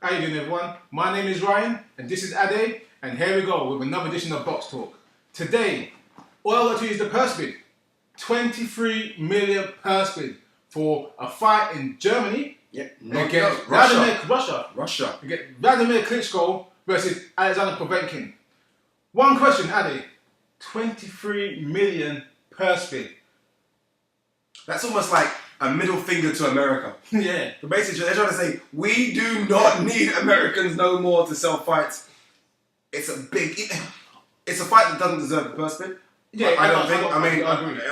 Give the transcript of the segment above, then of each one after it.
How you doing, everyone? My name is Ryan, and this is Ade, and here we go with another edition of Box Talk. Today, all I got to use the purse bid. 23 million purse bid for a fight in Germany against Russia. Against Wladimir Klitschko versus Alexander Povetkin. One question, Ade. 23 million purse bid. That's almost like a middle finger to America. Yeah. So basically, they're trying to say, we do not need Americans no more to sell fights. It's a fight that doesn't deserve the purse bid. Yeah, I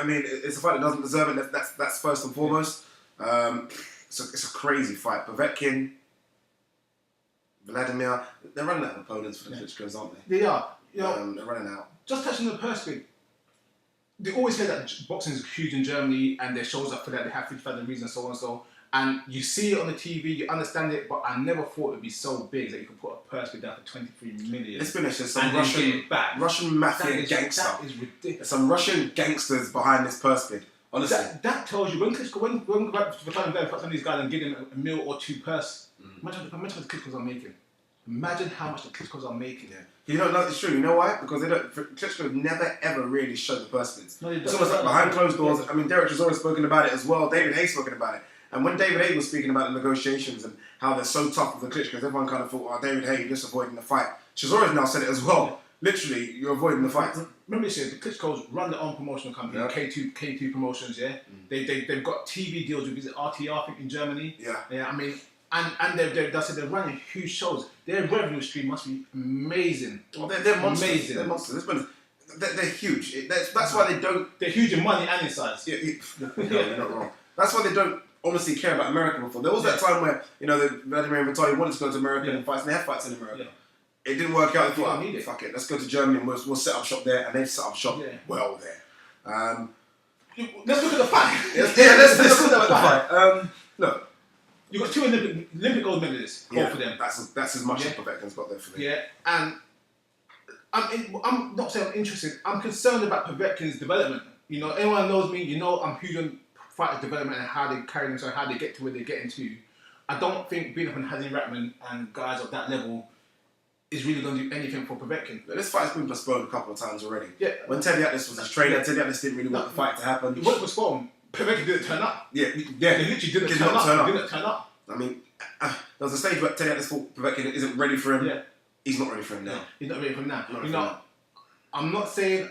mean, it's a fight that doesn't deserve it. That's first and foremost. It's a crazy fight. Povetkin, Wladimir, they're running out of opponents for the Klitschkos, aren't they? They are. They're running out. Just touching on the purse bid. They always say that boxing is huge in Germany and there shows up for that, they have 50,000 reasons, so on and so. And you see it on the TV, you understand it, but I never thought it would be so big that you could put a purse bid down for 23 million. Let's finish this. Some Russian mafia gangster. That is ridiculous. Some Russian gangsters behind this purse bid. Honestly. That tells you, when we're trying to go for some of these guys and give them a meal or two purse, imagine how much the Klitschkos are making. Imagine how much the Klitschkos are making. Yeah. You know, no, it's true. You know why? Because Klitschko never ever really showed the purse bids. No, it's almost like behind closed doors. I mean, Derek has always spoken about it as well. David Haye's spoken about it. And when David Haye was speaking about the negotiations and how they're so tough with the Klitschkos, everyone kind of thought, oh, David Haye, you're just avoiding the fight. Chizore's now said it as well. Literally, you're avoiding the fight. Remember this year, the Klitschkos run their own promotional company, K2 Promotions, yeah? They've got TV deals with RTR, I think, in Germany. Yeah. I mean, and they're running huge shows. Their revenue stream must be amazing. Well, they're monsters. Amazing. They're monsters. They're huge. That's why they don't... They're huge in money and in size. No, you're not wrong. That's why they don't honestly care about America before. There was that time where, Vladimir and Vitaly wanted to go to America and fights, and they have fights in America. Yeah. It didn't work out. They thought, fuck it, let's go to Germany and we'll set up shop there, and they've set up shop well there. Let's look at the fight. Let's look at the fight. Look. You've got two Olympic gold medalists. Both of them. That's as much as Povetkin's got there for me. Yeah, and I'm not saying I'm interested. I'm concerned about Povetkin's development. You know, anyone knows me, you know I'm huge on fighters' development and how they carry themselves, how they get to where they get into. I don't think being up on Hazim Ratman and guys of that level is really going to do anything for Povetkin. This fight's been postponed a couple of times already. Yeah. When Teddy Atlas was his trainer, Teddy Atlas didn't really want the fight to happen. It wasn't postponed. Povetkin didn't turn up. Yeah. He literally didn't turn up. He didn't turn up. I mean, there was a stage where Teddy Atlas thought Povetkin isn't ready for him. Yeah. He's not ready for him now. He's not ready for him now. I'm not saying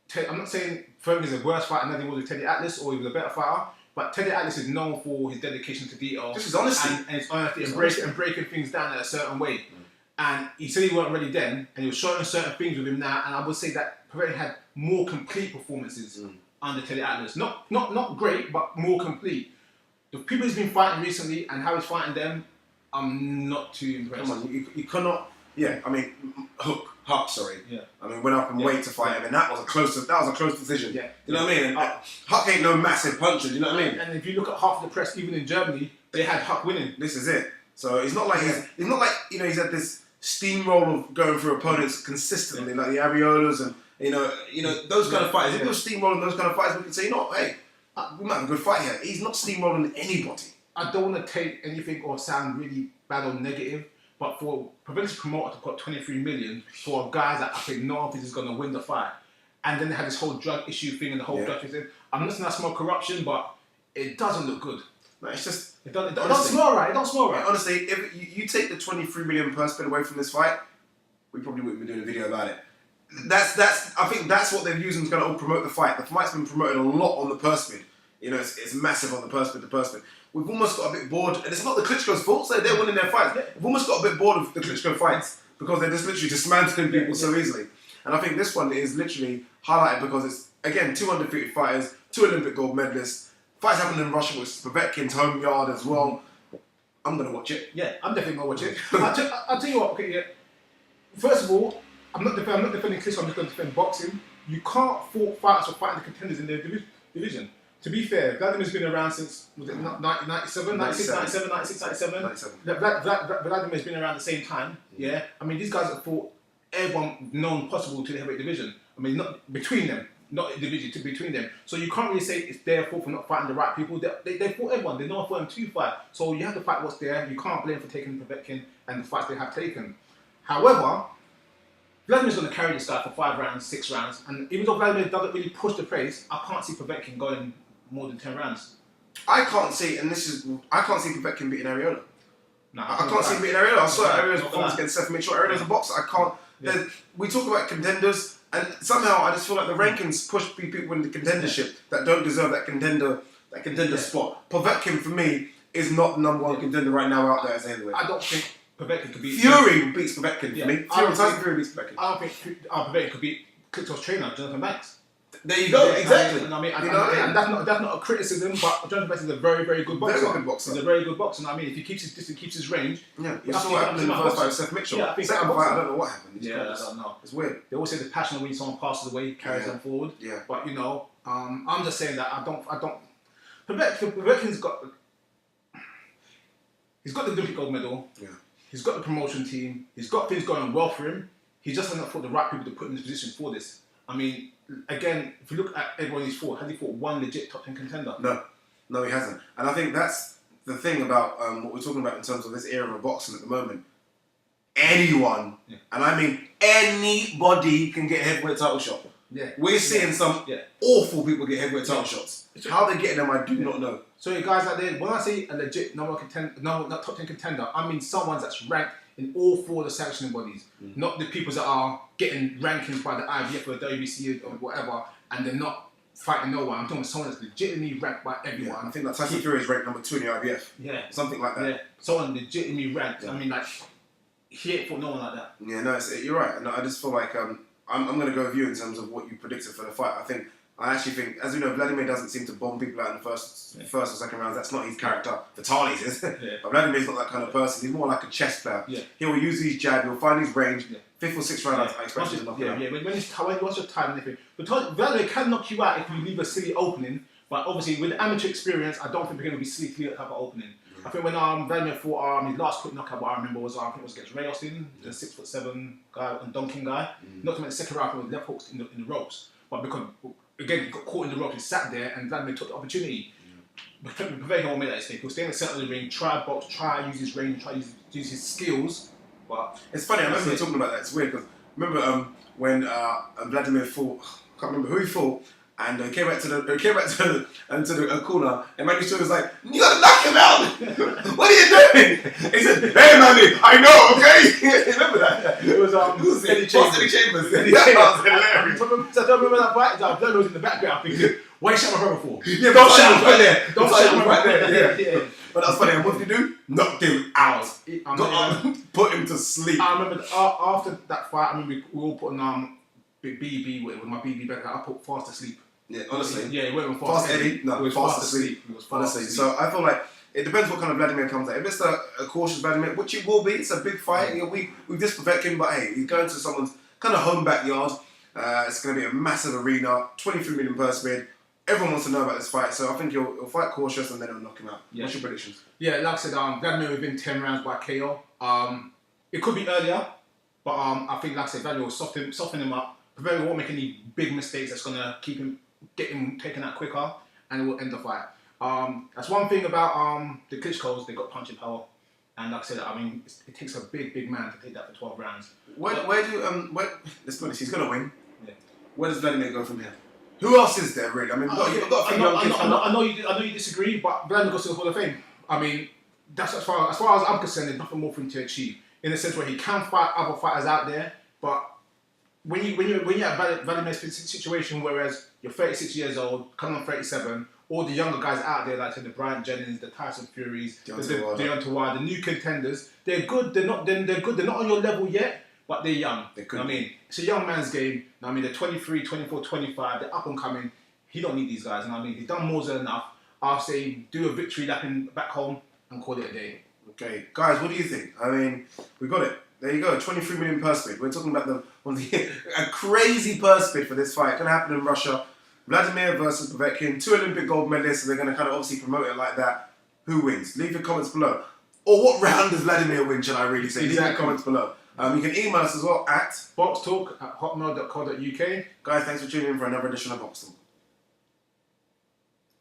Povetkin's a worse fighter than he was with Teddy Atlas, or he was a better fighter. But Teddy Atlas is known for his dedication to detail. Just his honesty. And his honesty and breaking things down in a certain way. And he said he weren't ready then, and he was showing certain things with him now. And I would say that Povetkin had more complete performances under Teddy Atlas. Not great, but more complete. The people he's been fighting recently and how he's fighting them, I'm not too impressed. Come on, you cannot. Yeah, I mean, Huck, sorry. Yeah. I mean, went up and weight to fight him, and that was a close decision. Yeah. You know what I mean? And Huck ain't no massive puncher. You know what I mean? And if you look at half of the press, even in Germany, they had Huck winning. This is it. So it's not like he's had this steamroll of going through opponents consistently, like the Ariolas and those kind of fighters. If he was steamrolling those kind of fighters, we could say, hey, we might have a good fight here. He's not steamrolling anybody. I don't want to take anything or sound really bad or negative, but for Povetkin's promoter to put 23 million for guys that I think no one is going to win the fight, and then they had this whole drug issue thing and the whole drug thing. I'm not saying that's more corruption, but it doesn't look good. No, it's just it don't smell right. It don't smell right. Honestly, if you take the 23 million purse bid away from this fight, we probably wouldn't be doing a video about it. I think that's what they're using to kind of promote the fight. The fight's been promoted a lot on the purse bid. It's massive on the purse bid. We've almost got a bit bored, and it's not the Klitschko's fault, so they're winning their fights. We've almost got a bit bored of the Klitschko fights because they're just literally dismantling people so easily. And I think this one is literally highlighted because it's, again, 2 undefeated fighters, 2 Olympic gold medalists. Fights happening in Russia, which is Povetkin's home yard as well. I'm going to watch it. Yeah, I'm definitely going to watch it. I'll tell you what, okay, first of all, I'm not defending Klitschko, I'm just going to defend boxing. You can't fault fighters for fighting the contenders in their division. To be fair, Vladimir's been around since, was it 97? Vladimir's been around the same time, yeah? I mean, these guys have fought everyone known possible to the heavyweight division. I mean, not between them. not individually, between them. So you can't really say it's their fault for not fighting the right people. They fought everyone. They know for them to fight. So you have to fight what's there. You can't blame for taking Povetkin and the fights they have taken. However, Vladimir's going to carry this guy for 5 rounds, 6 rounds, and even though Vladimir doesn't really push the pace, I can't see Povetkin going more than 10 rounds. I can't see Povetkin beating Ariola. No, I can't see him beating Ariola. I saw Ariola's performance against Seth Mitchell. Ariola's a boxer. I can't. Yeah. We talk about contenders, and somehow I just feel like the rankings push people into contendership that don't deserve that contender spot. Povetkin for me is not the number 1 contender right now out there as a heavyweight. I don't think Povetkin could beat Fury beats Povetkin for me. Fury beats Povetkin. I don't think Povetkin could beat Klitschko's trainer, Jonathan Banks. There you go, exactly. And that's not a criticism, but Jonathan Banks is a very, very good boxer. He's a very good boxer. And I mean, if he keeps his distance, keeps his range. Yeah, you saw what happened in the first fight with Seth Mitchell. Yeah, I think second fight, I don't know what happened. I don't know. It's weird. They always say the passion when someone passes away carries them forward. Yeah. But you know, I'm just saying that I don't. Povetkin's got. He's got the Olympic gold medal. Yeah. He's got the promotion team. He's got things going well for him. He just hasn't fought the right people to put in this position for this. I mean, again, if you look at everyone he's fought, has he fought one legit top 10 contender? No, he hasn't. And I think that's the thing about what we're talking about in terms of this era of boxing at the moment. Anyone, and I mean anybody, can get a heavyweight title shot. Yeah. We're seeing some awful people get heavyweight title shots. How they're getting them, I do not know. So you guys out there, when I say a legit not top 10 contender, I mean someone that's ranked in all 4 of the sanctioning bodies, not the people that are getting rankings by the IBF or the WBC or whatever, and they're not fighting no one. I'm talking about someone that's legitimately ranked by everyone. Yeah, I think that Tyson Fury is ranked number 2 in the IBF. Yeah, something like that. Yeah, someone legitimately ranked. I mean, like he ain't fought no one like that. Yeah, no, you're right. No, I just feel like I'm going to go with you in terms of what you predicted for the fight. I actually think, as we know, Wladimir doesn't seem to bomb people out in the first or second rounds. That's not his character. Vitaly's is. But Vladimir's not that kind of person. He's more like a chess player. Yeah. He'll use his jab, he'll find his range. 5th or 6th round, I expect him to knock him out. What's your time and everything? Vladimir can knock you out if you leave a silly opening, but obviously with amateur experience, I don't think we're going to be silly clear type of opening. I think when Vladimir fought his last quick knockout, what I remember was I think it was against Ray Austin, the 6'7" guy and Donkin guy. Knocked him in the second round with left hooks in the ropes, but because again he got caught in the ropes, he sat there and Vladimir took the opportunity. Povetkin won't make that mistake. He'll stay in the centre of the ring, try box, try use his range, try use his skills. But it's funny. I remember talking about that. It's weird because remember when Wladimir fought. I can't remember who he fought. And came back to the corner, and Manny Stewart was like, "You gotta knock him out! What are you doing?" He said, "Hey, Manny, I know, okay." Remember that? It was Eddie Chambers. Eddie Chambers. I don't remember that fight. That was in the background thinking, "Why you shot my brother for?" Yeah, don't shout right there. Don't shout right there. Yeah. But that's funny. And what did you do? Knocked him out. Put him to sleep. I remember after that fight. I mean, we all put on BB with my BB back. I put Fast to sleep. Yeah, honestly. Yeah, it went fast Eddie. No, it was fast to sleep. Honestly. So I feel like it depends what kind of Wladimir comes out. If it's a cautious Wladimir, which it will be, it's a big fight. You know, we just Povetkin, but hey, he's going to someone's kind of home backyard. It's going to be a massive arena, 23 million purse bid. Everyone wants to know about this fight, so I think he'll fight cautious and then he'll knock him out. Yeah. What's your predictions? Yeah, like I said, Wladimir within 10 rounds by KO. It could be earlier, but I think, like I said, Wladimir will soften him up. Povetkin won't make any big mistakes that's going to get him taken out quicker, and it will end the fight. That's one thing about the Klitschko's. They got punching power, and like I said, I mean, it takes a big man to take that for 12 rounds. Let's be honest, he's gonna win. Yeah. Where does Wladimir go from here? Who else is there really? I mean, I know you disagree, but Wladimir goes to the Hall of Fame. I mean, that's as far as I'm concerned, there's nothing more for him to achieve. In the sense where he can fight other fighters out there, but when you're at Vladimir's situation, whereas you're 36 years old, coming on 37, all the younger guys out there, like the Bryant Jennings, the Tyson Furies, the Deontay Wilder, the new contenders, they're good. They're not on your level yet, but they're young. They could. I mean, it's a young man's game. I mean, they're 23, 24, 25. They're up and coming. He don't need these guys. And I mean, he's done more than enough. I'll say do a victory lap back home and call it a day. Okay, guys, what do you think? I mean, we got it. There you go, 23 million purse bid. We're talking about a crazy purse bid for this fight. It's going to happen in Russia. Wladimir versus Povetkin, 2 Olympic gold medalists, so they're going to kind of obviously promote it like that. Who wins? Leave your comments below. Or what round does Wladimir win, shall I really say? Leave your comments below. You can email us as well at BoxTalk@hotmail.co.uk. Guys, thanks for tuning in for another edition of BoxTalk.